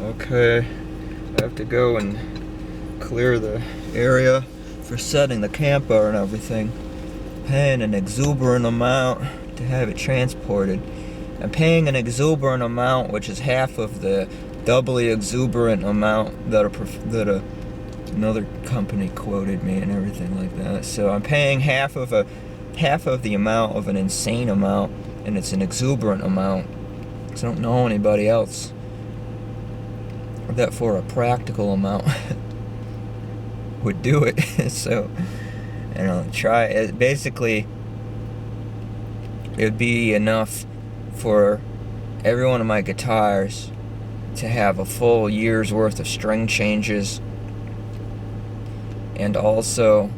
Okay, I have to go and clear the area for setting the camper and everything. Paying an exuberant amount to have it transported. I'm paying an exuberant amount, which is half of the doubly exuberant amount that another company quoted me and everything like that. So I'm paying half of the amount of an insane amount, and it's an exuberant amount. Because I don't know anybody else that for a practical amount would do it. So, try it. Basically, it would be enough for every one of my guitars to have a full year's worth of string changes, and also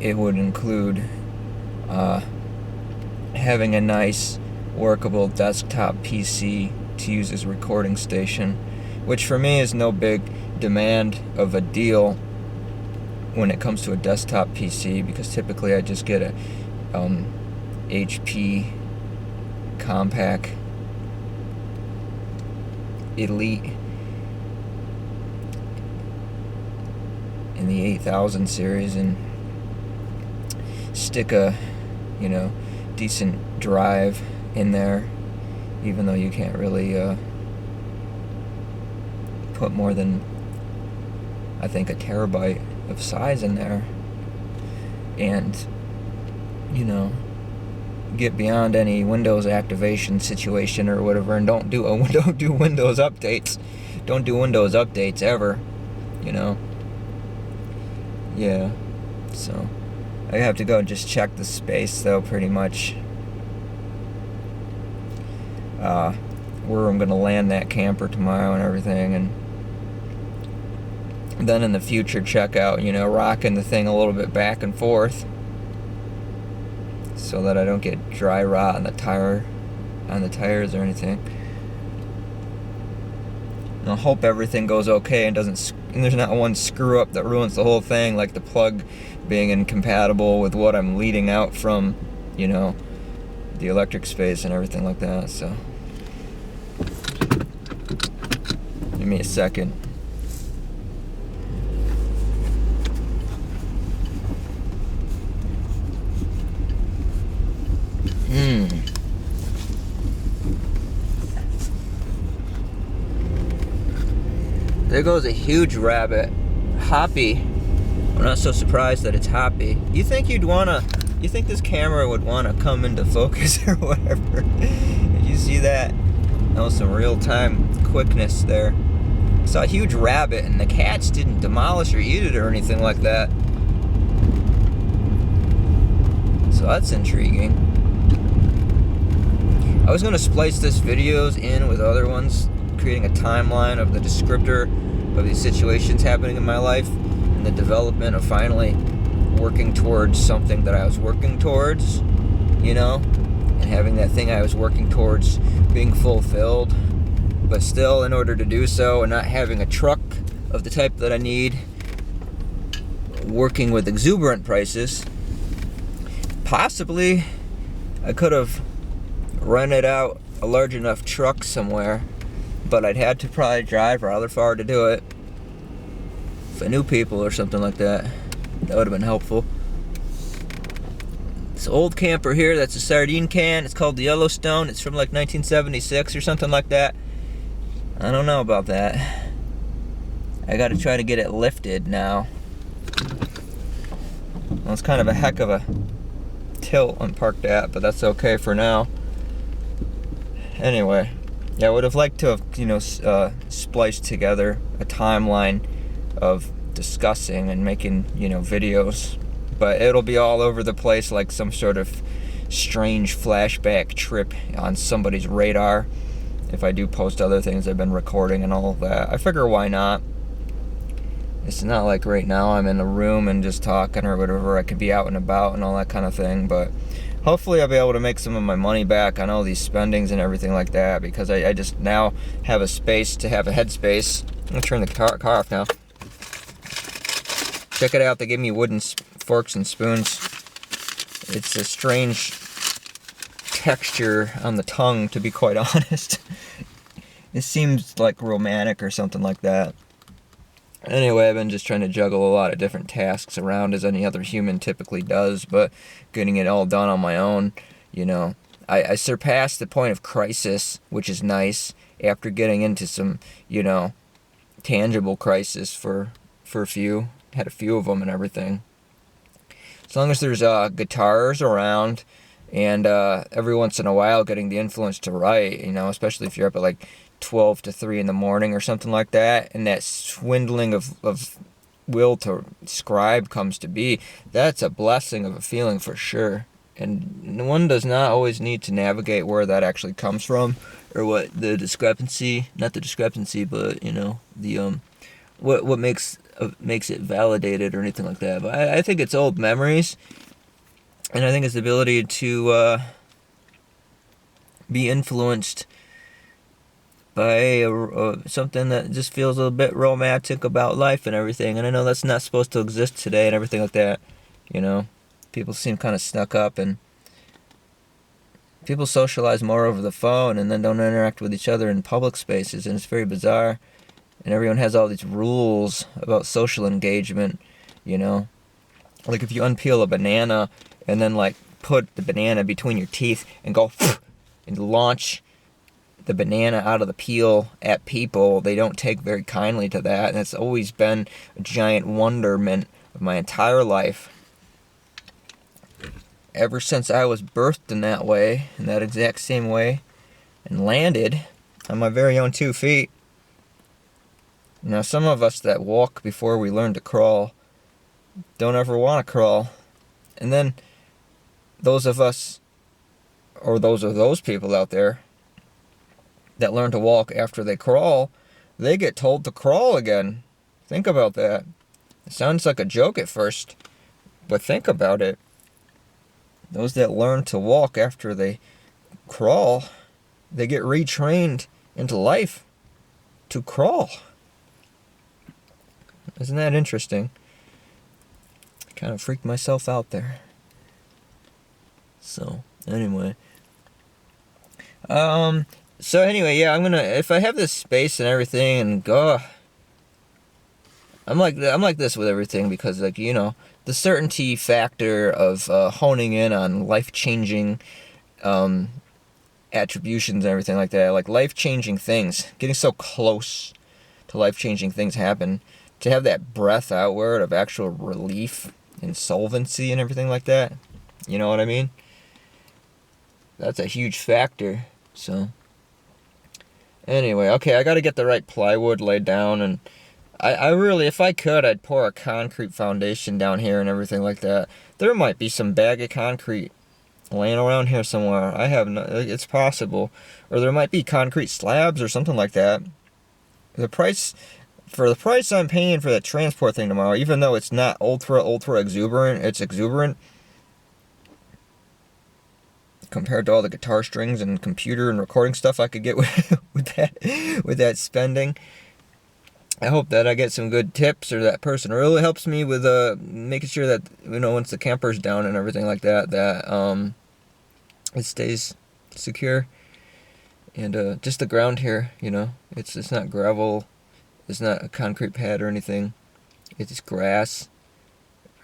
it would include having a nice workable desktop PC to use as a recording station, which for me is no big demand of a deal when it comes to a desktop PC, because typically I just get a HP Compaq Elite in the 8000 series and stick a decent drive in there, even though you can't really put more than, I think, a terabyte of size in there, and get beyond any Windows activation situation or whatever, and don't do Windows updates. Don't do Windows updates ever. Yeah. So I have to go and just check the space, though, pretty much. Where I'm gonna land that camper tomorrow and everything, and then in the future check out, rocking the thing a little bit back and forth so that I don't get dry rot on the tires or anything. And I hope everything goes okay and there's not one screw up that ruins the whole thing, like the plug being incompatible with what I'm leading out from, the electric space and everything like that. So give me a second. There goes a huge rabbit. Hoppy. I'm not so surprised that it's Hoppy. You think this camera would wanna come into focus or whatever? Did you see that? That was some real-time quickness there. I saw a huge rabbit, and the cats didn't demolish or eat it or anything like that. So that's intriguing. I was gonna splice this videos in with other ones, creating a timeline of the descriptor of these situations happening in my life, and the development of finally working towards something that I was working towards, and having that thing I was working towards being fulfilled. But still, in order to do so, and not having a truck of the type that I need, working with exuberant prices, possibly I could have rented out a large enough truck somewhere, but I'd had to probably drive rather far to do it. If I knew people or something like that, that would have been helpful. This old camper here, that's a sardine can. It's called the Yellowstone. It's from like 1976 or something like that. I don't know about that. I gotta try to get it lifted now. Well, it's kind of a heck of a tilt I'm parked at, but that's okay for now. Anyway, yeah, I would have liked to have, spliced together a timeline of discussing and making, videos, but it'll be all over the place like some sort of strange flashback trip on somebody's radar if I do post other things I've been recording and all of that. I figure, why not? It's not like right now I'm in a room and just talking or whatever. I could be out and about and all that kind of thing, but hopefully I'll be able to make some of my money back on all these spendings and everything like that, because I just now have a space to have a headspace. I'm gonna turn the car off now. Check it out, they gave me wooden forks and spoons. It's a strange texture on the tongue, to be quite honest. It seems like romantic or something like that. Anyway, I've been just trying to juggle a lot of different tasks around as any other human typically does, but getting it all done on my own, you know. I surpassed the point of crisis, which is nice, after getting into some, you know, tangible crisis for a few. Had a few of them and everything. As long as there's guitars around and every once in a while getting the influence to write, you know, especially if you're up at like 12 to 3 in the morning or something like that, and that swindling of will to scribe comes to be, that's a blessing of a feeling for sure. And one does not always need to navigate where that actually comes from, or what the discrepancy, not the discrepancy, but, you know, the what makes it validated or anything like that. But I think it's old memories, and I think it's the ability to be influenced by something that just feels a bit romantic about life and everything. And I know that's not supposed to exist today and everything like that. You know, people seem kind of snuck up, and people socialize more over the phone and then don't interact with each other in public spaces, and it's very bizarre. And everyone has all these rules about social engagement, you know. Like if you unpeel a banana and then like put the banana between your teeth and go and launch the banana out of the peel at people, they don't take very kindly to that. And it's always been a giant wonderment of my entire life. Ever since I was birthed in that way, in that exact same way, and landed on my very own 2 feet. Now, some of us that walk before we learn to crawl don't ever want to crawl. And then those of us, or those people out there that learn to walk after they crawl, they get told to crawl again. Think about that. It sounds like a joke at first, but think about it. Those that learn to walk after they crawl, they get retrained into life to crawl. Isn't that interesting? Kind of freaked myself out there. So, anyway. Yeah, I'm gonna, if I have this space and everything, and go, I'm like this with everything, because, like, you know, the certainty factor of honing in on life-changing attributions and everything like that, like life-changing things, getting so close to life-changing things happen, to have that breath outward of actual relief and solvency and everything like that, you know what I mean? That's a huge factor. So anyway, okay, I gotta get the right plywood laid down, and I really, if I could, I'd pour a concrete foundation down here and everything like that. There might be some bag of concrete laying around here somewhere. I have no, it's possible. Or there might be concrete slabs or something like that. For the price I'm paying for that transport thing tomorrow, even though it's not ultra exuberant, it's exuberant compared to all the guitar strings and computer and recording stuff I could get with that spending. I hope that I get some good tips, or that person really helps me with making sure that, you know, once the camper's down and everything like that, that it stays secure. And just the ground here, you know, it's not gravel, it's not a concrete pad or anything. It's grass.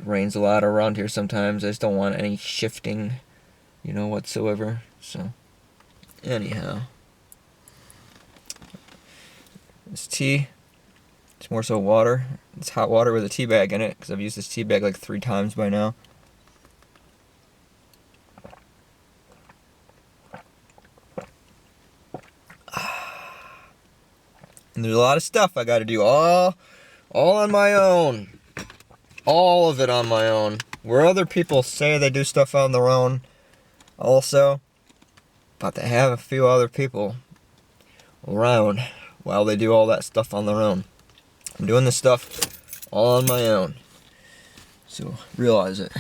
It rains a lot around here sometimes. I just don't want any shifting, you know, whatsoever. So anyhow, this tea, it's more so water. It's hot water with a tea bag in it, because I've used this tea bag like 3 times by now. And there's a lot of stuff I gotta do all on my own. All of it on my own. Where other people say they do stuff on their own also, but they have a few other people around while they do all that stuff on their own. I'm doing this stuff all on my own. So realize it.